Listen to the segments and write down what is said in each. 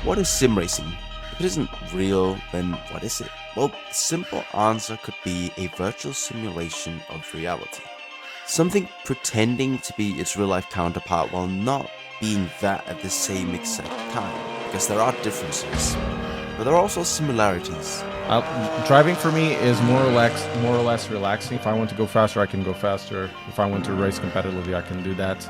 What is sim racing? If it isn't real, then what is it? Well, the simple answer could be a virtual simulation of reality. Something pretending to be its real-life counterpart while not being that at the same exact time, because there are differences, but there are also similarities. Driving for me is more or less relaxing. If I want to go faster, I can go faster. If I want to race competitively, I can do that.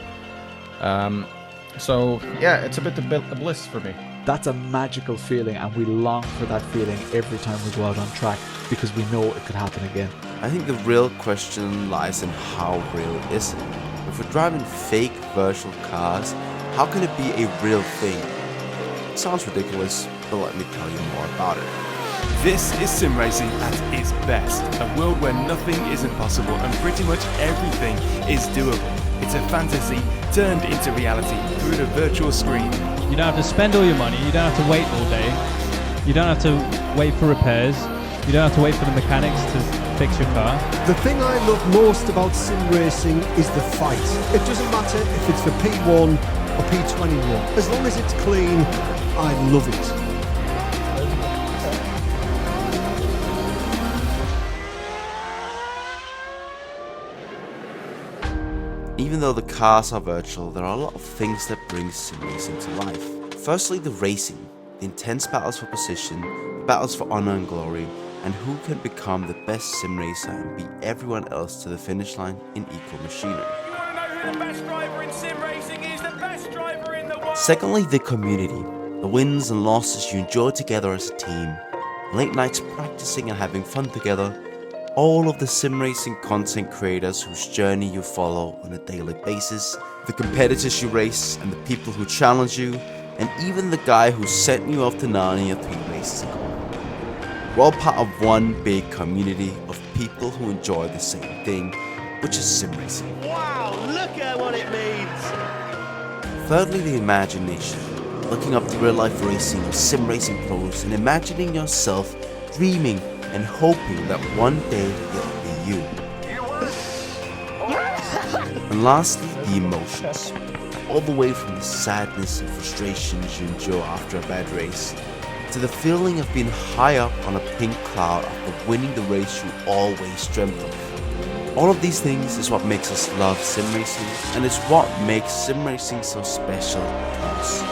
So yeah, it's a bit of bliss for me. That's a magical feeling, and we long for that feeling every time we go out on track because we know it could happen again. I think the real question lies in how real is it? If we're driving fake virtual cars, how can it be a real thing? It sounds ridiculous, but let me tell you more about it. This is sim racing at its best, a world where nothing is impossible and pretty much everything is doable. It's a fantasy turned into reality through the virtual screen. You don't have to spend all your money, you don't have to wait all day, you don't have to wait for repairs, you don't have to wait for the mechanics to fix your car. The thing I love most about sim racing is the fight. It doesn't matter if it's for P1 or P21. As long as it's clean, I love it. Even though the cars are virtual, there are a lot of things that bring sim racing to life. Firstly, the racing, the intense battles for position, the battles for honor and glory, and who can become the best sim racer and beat everyone else to the finish line in equal machinery. You want to know who the best driver in sim racing is? The best driver in the world! Secondly, the community, the wins and losses you enjoy together as a team, late nights practicing and having fun together, all of the sim racing content creators whose journey you follow on a daily basis, the competitors you race and the people who challenge you, and even the guy who sent you off to Narnia 3 races ago. We're all part of one big community of people who enjoy the same thing, which is sim racing. Wow, look at what it means! Thirdly, the imagination, looking up to real life racing or sim racing pros and imagining yourself dreaming and hoping that one day it'll be you. And lastly, the emotions. All the way from the sadness and frustrations you endure after a bad race, to the feeling of being high up on a pink cloud after winning the race you always dreamt of. All of these things is what makes us love sim racing, and it's what makes sim racing so special to us.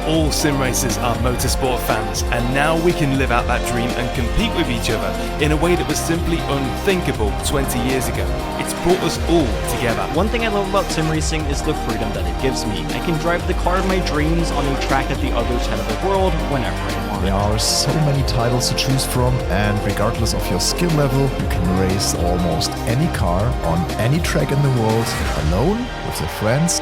All sim racers are motorsport fans, and now we can live out that dream and compete with each other in a way that was simply unthinkable 20 years ago. It's brought us all together. One thing I love about sim racing is the freedom that it gives me. I can drive the car of my dreams on a track at the other side of the world whenever I want. There are so many titles to choose from, and regardless of your skill level, you can race almost any car on any track in the world, alone, with your friends.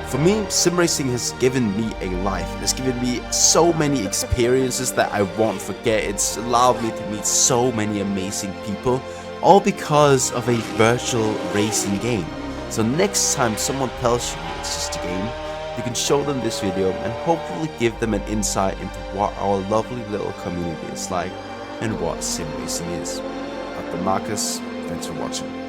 For me, sim racing has given me a life. It's given me so many experiences that I won't forget. It's allowed me to meet so many amazing people, all because of a virtual racing game. So next time someone tells you it's just a game, you can show them this video and hopefully give them an insight into what our lovely little community is like and what sim racing is. Dr. Marcus, thanks for watching.